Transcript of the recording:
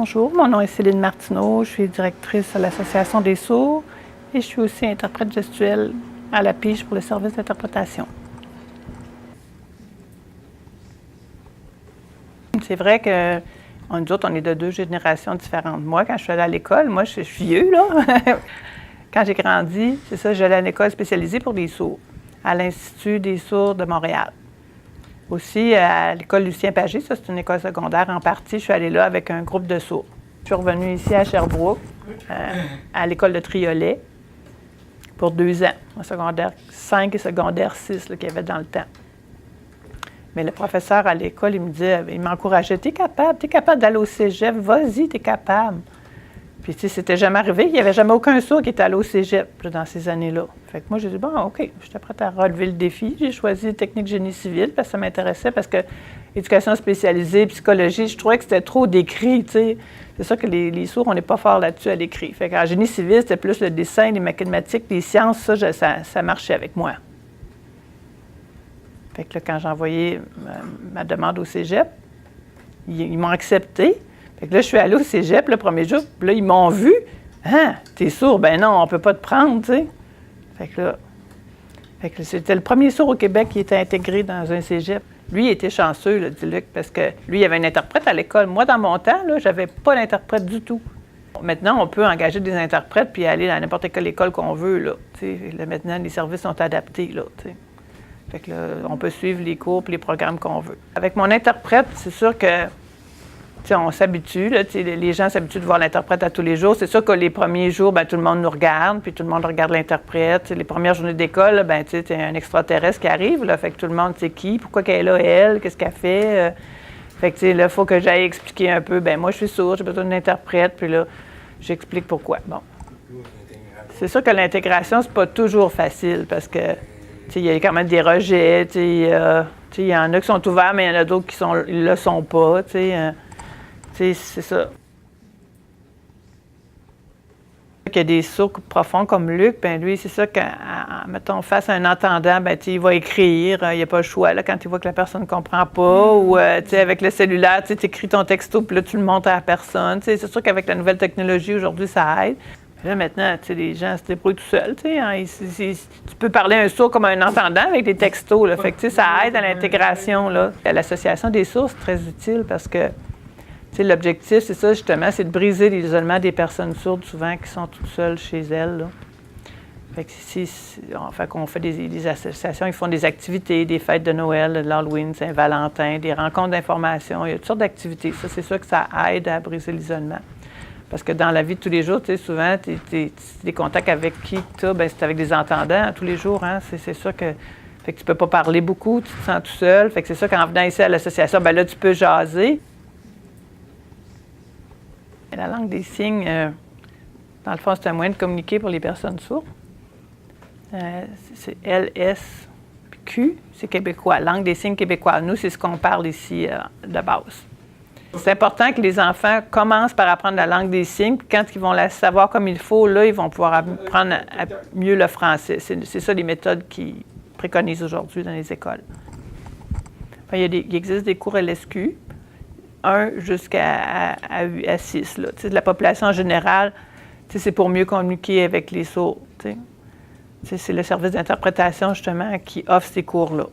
Bonjour, mon nom est Céline Martineau, je suis directrice à l'Association des sourds et je suis aussi interprète gestuelle à la Pige pour le service d'interprétation. C'est vrai que nous autres, on est de deux générations différentes. Moi, quand je suis allée à l'école, moi, je suis vieux, là. Quand j'ai grandi, c'est ça, j'allais à l'école spécialisée pour les sourds, à l'Institut des sourds de Montréal. Aussi, à l'école Lucien Pagé, ça, c'est une école secondaire en partie. Je suis allée là avec un groupe de sourds. Je suis revenue ici à Sherbrooke, à l'école de Triolet, pour 2 ans, en secondaire 5 et secondaire 6 qu'il y avait dans le temps. Mais le professeur à l'école, il me disait, il m'encourageait, t'es capable d'aller au cégep, vas-y, t'es capable. Puis, tu sais, c'était jamais arrivé, il n'y avait jamais aucun sourd qui était allé au cégep là, dans ces années-là. Fait que moi, j'ai dit, bon, OK, j'étais prête à relever le défi. J'ai choisi technique génie civil parce que ça m'intéressait, parce que éducation spécialisée, psychologie, je trouvais que c'était trop décrit, tu sais. C'est ça que les sourds, on n'est pas fort là-dessus à l'écrit. Fait qu'en génie civil, c'était plus le dessin, les mathématiques, les sciences, ça marchait avec moi. Fait que là, quand j'ai envoyé ma demande au cégep, ils m'ont accepté. Fait que là, je suis allée au cégep le premier jour, puis là, ils m'ont vu. « Hein, t'es sourd? Ben non, on peut pas te prendre, tu sais. » Fait que là, c'était le premier sourd au Québec qui était intégré dans un cégep. Lui, il était chanceux, là, dit Luc, parce que lui, il avait un interprète à l'école. Moi, dans mon temps, là, j'avais pas d'interprète du tout. Maintenant, on peut engager des interprètes puis aller à n'importe quelle école qu'on veut, là. Là, maintenant, les services sont adaptés, là, tu sais. Fait que là, on peut suivre les cours et les programmes qu'on veut. Avec mon interprète, c'est sûr que on s'habitue, là, les gens s'habituent de voir l'interprète à tous les jours. C'est sûr que les premiers jours, bien, tout le monde nous regarde, puis tout le monde regarde l'interprète. Les premières journées d'école, bien, tu sais, un extraterrestre qui arrive, là, fait que tout le monde sait qui, pourquoi qu'elle est là, elle, qu'est-ce qu'elle fait. Fait que, tu sais, là, il faut que j'aille expliquer un peu, bien, moi, je suis sourde, j'ai besoin d'une interprète, puis là, j'explique pourquoi. Bon. C'est sûr que l'intégration, c'est pas toujours facile, parce que, tu sais, il y a quand même des rejets, tu sais, il y en a qui sont ouverts, mais il y en a d'autres qui ne le sont pas, tu sais. C'est ça. Il y a des sourds profonds comme Luc, bien lui, c'est ça, quand, mettons, face à un entendant, bien, il va écrire, il n'y a pas le choix, là, quand il voit que la personne ne comprend pas, ou, avec le cellulaire, tu écris ton texto, puis là, tu le montres à la personne. C'est sûr qu'avec la nouvelle technologie, aujourd'hui, ça aide. Puis là, maintenant, les gens se débrouillent tout seuls, tu peux parler à un sourd comme un entendant avec des textos, là, fait que, ça aide à l'intégration, là. L'Association des sourds, c'est très utile parce que l'objectif, c'est ça, justement, c'est de briser l'isolement des personnes sourdes, souvent, qui sont toutes seules chez elles, là. Fait qu'on fait des associations, ils font des activités, des fêtes de Noël, de l'Halloween, Saint-Valentin, des rencontres d'information. Il y a toutes sortes d'activités. Ça, c'est sûr que ça aide à briser l'isolement. Parce que dans la vie de tous les jours, souvent, les contacts avec qui tu as, bien, c'est avec des entendants tous les jours, hein. C'est sûr que... Fait que tu peux pas parler beaucoup, tu te sens tout seul. Fait que c'est ça qu'en venant ici à l'association, bien là, tu peux jaser. La langue des signes, dans le fond, c'est un moyen de communiquer pour les personnes sourdes. C'est LS puis Q, c'est québécois, langue des signes québécois. Nous, c'est ce qu'on parle ici de base. C'est important que les enfants commencent par apprendre la langue des signes, puis quand ils vont la savoir comme il faut, là, ils vont pouvoir apprendre mieux le français. C'est ça les méthodes qu'ils préconisent aujourd'hui dans les écoles. Enfin, il existe des cours LSQ. 1 jusqu'à 6. Là. De la population en général, c'est pour mieux communiquer avec les sourds. C'est le service d'interprétation, justement, qui offre ces cours-là.